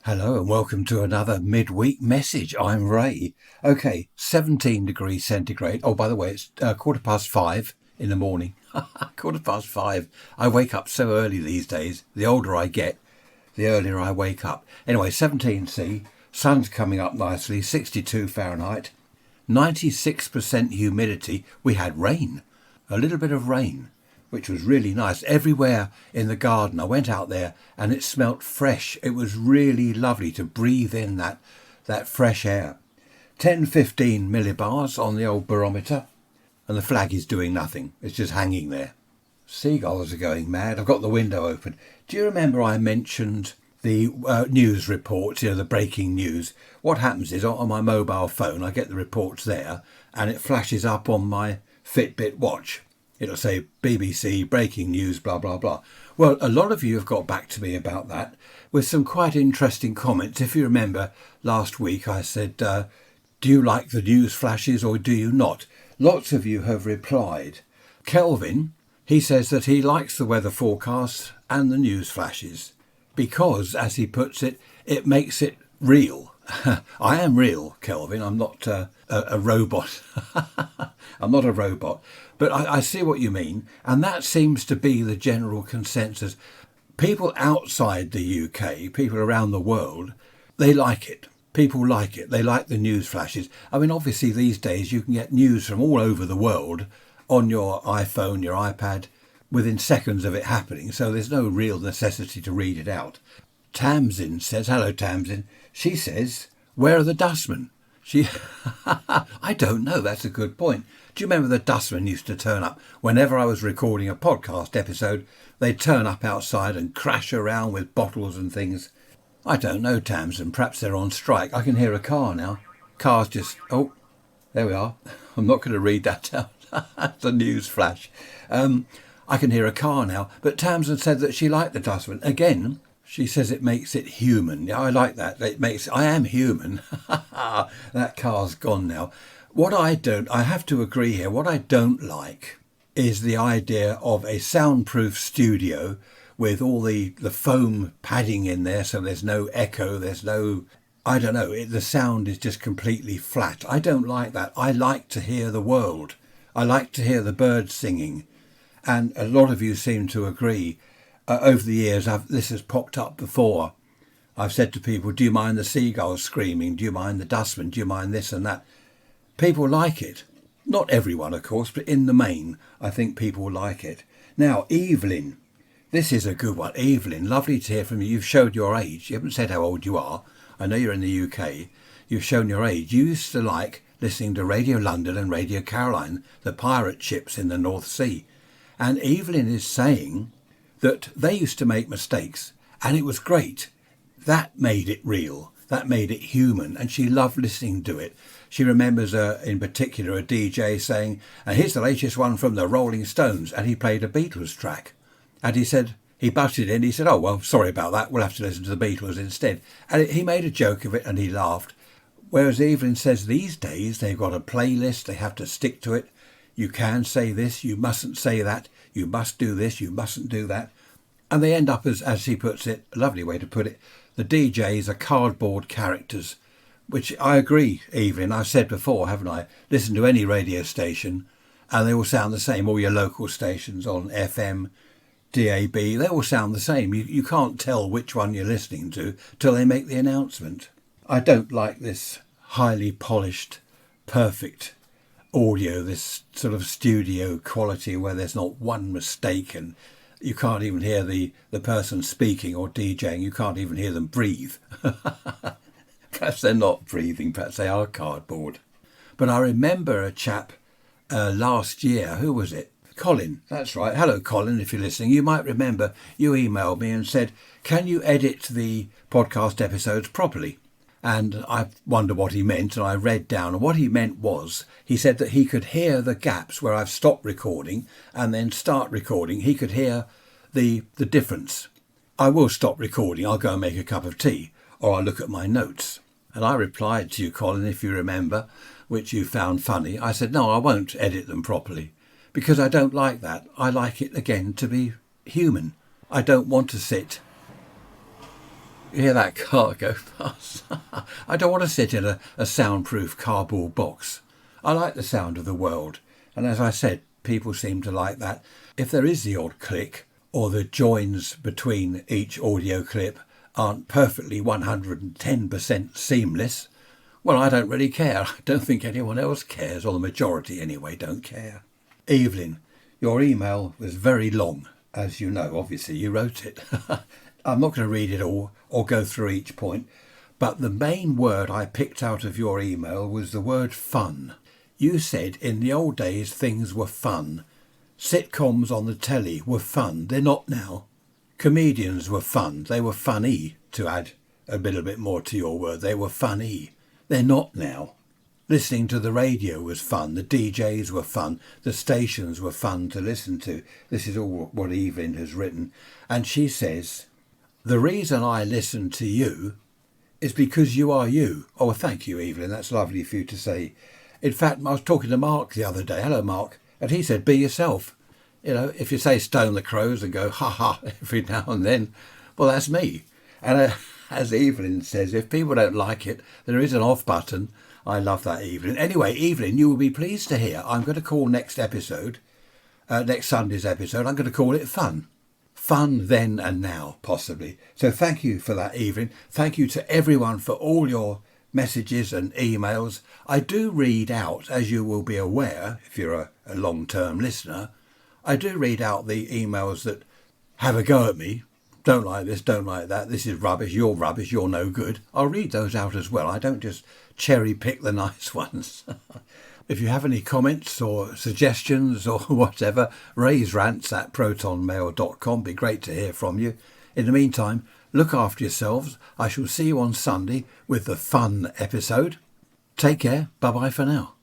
Hello and welcome to another Midweek Message. I'm Ray. Okay, 17 degrees centigrade. Oh, by the way, it's 5:15 in the morning. 5:15. I wake up so early these days. The older I get, the earlier I wake up. Anyway, 17°C. Sun's coming up nicely. 62 Fahrenheit. 96% humidity. We had rain. A little bit of rain, which was really nice. Everywhere in the garden, I went out there and it smelt fresh. It was really lovely to breathe in that fresh air. 10-15 millibars on the old barometer, and the flag is doing nothing. It's just hanging there. Seagulls are going mad. I've got the window open. Do you remember I mentioned the news reports, the breaking news? What happens is on my mobile phone, I get the reports there and it flashes up on my Fitbit watch. It'll say BBC, breaking news, blah, blah, blah. Well, a lot of you have got back to me about that with some quite interesting comments. If you remember last week, I said, do you like the news flashes or do you not? Lots of you have replied. Kelvin, he says that he likes the weather forecasts and the news flashes because, as he puts it, it makes it real. I am real, Kelvin. I'm not a robot. I'm not a robot. But I see what you mean. And that seems to be the general consensus. People outside the UK, people around the world, they like it. People like it. They like the news flashes. I mean, obviously these days you can get news from all over the world on your iPhone, your iPad, within seconds of it happening. So there's no real necessity to read it out. Tamsin says, hello Tamsin. She says, where are the dustmen? I don't know. That's a good point. Do you remember the dustmen used to turn up whenever I was recording a podcast episode? They'd turn up outside and crash around with bottles and things. I don't know, Tamsin. Perhaps they're on strike. I can hear a car now. Car's just... Oh, there we are. I'm not going to read that out. That's a news flash. I can hear a car now. But Tamsin said that she liked the dustmen. Again, she says it makes it human. Yeah, I like that. I am human. That car's gone now. I have to agree here, what I don't like is the idea of a soundproof studio with all the foam padding in there so there's no echo, there's no, I don't know, the sound is just completely flat. I don't like that. I like to hear the world. I like to hear the birds singing. And a lot of you seem to agree. Over the years, this has popped up before. I've said to people, do you mind the seagulls screaming? Do you mind the dustmen? Do you mind this and that? People like it. Not everyone, of course, but in the main, I think people like it. Now, Evelyn. This is a good one. Evelyn, lovely to hear from you. You've showed your age. You haven't said how old you are. I know you're in the UK. You've shown your age. You used to like listening to Radio London and Radio Caroline, the pirate ships in the North Sea. And Evelyn is saying that they used to make mistakes and it was great. That made it real. That made it human. And she loved listening to it. She remembers in particular a DJ saying, and here's the latest one from the Rolling Stones. And he played a Beatles track. And he said, he butted in. He said, oh, well, sorry about that. We'll have to listen to the Beatles instead. And he made a joke of it and he laughed. Whereas Evelyn says these days they've got a playlist. They have to stick to it. You can say this. You mustn't say that. You must do this. You mustn't do that. And they end up, as he puts it, a lovely way to put it, the DJs are cardboard characters, which I agree, Evelyn. I've said before, haven't I? Listen to any radio station and they all sound the same. All your local stations on FM, DAB, they all sound the same. You can't tell which one you're listening to till they make the announcement. I don't like this highly polished, perfect audio, this sort of studio quality where there's not one mistake and you can't even hear the person speaking or DJing. You can't even hear them breathe. Perhaps they're not breathing. Perhaps they are cardboard. But I remember a chap last year. Who was it? Colin. That's right. Hello, Colin, if you're listening. You might remember you emailed me and said, can you edit the podcast episodes properly? And I wonder what he meant, and I read down. And what he meant was, he said that he could hear the gaps where I've stopped recording and then start recording. He could hear the difference. I will stop recording. I'll go and make a cup of tea, or I'll look at my notes. And I replied to you, Colin, if you remember, which you found funny. I said, no, I won't edit them properly because I don't like that. I like it, again, to be human. I don't want to sit You hear that car go past? I don't want to sit in a soundproof cardboard box. I like the sound of the world. And as I said, people seem to like that. If there is the odd click, or the joins between each audio clip aren't perfectly 110% seamless, well, I don't really care. I don't think anyone else cares, or the majority anyway don't care. Evelyn, your email was very long, as you know. Obviously, you wrote it. I'm not going to read it all or go through each point, but the main word I picked out of your email was the word fun. You said in the old days things were fun. Sitcoms on the telly were fun. They're not now. Comedians were fun. They were funny, to add a little bit more to your word. They were funny. They're not now. Listening to the radio was fun. The DJs were fun. The stations were fun to listen to. This is all what Evelyn has written. And she says, the reason I listen to you is because you are you. Oh, thank you, Evelyn. That's lovely for you to say. In fact, I was talking to Mark the other day. Hello, Mark. And he said, be yourself. You know, if you say stone the crows and go, ha ha, every now and then, well, that's me. And as Evelyn says, if people don't like it, there is an off button. I love that, Evelyn. Anyway, Evelyn, you will be pleased to hear I'm going to call next Sunday's episode, I'm going to call it Fun. Fun then and now, possibly. So thank you for that, Evelyn. Thank you to everyone for all your messages and emails. I do read out, as you will be aware, if you're a long-term listener, I do read out the emails that have a go at me. Don't like this, don't like that, this is rubbish, you're no good. I'll read those out as well. I don't just cherry pick the nice ones. If you have any comments or suggestions or whatever, raise rants@protonmail.com. Be great to hear from you. In the meantime, look after yourselves. I shall see you on Sunday with the fun episode. Take care. Bye-bye for now.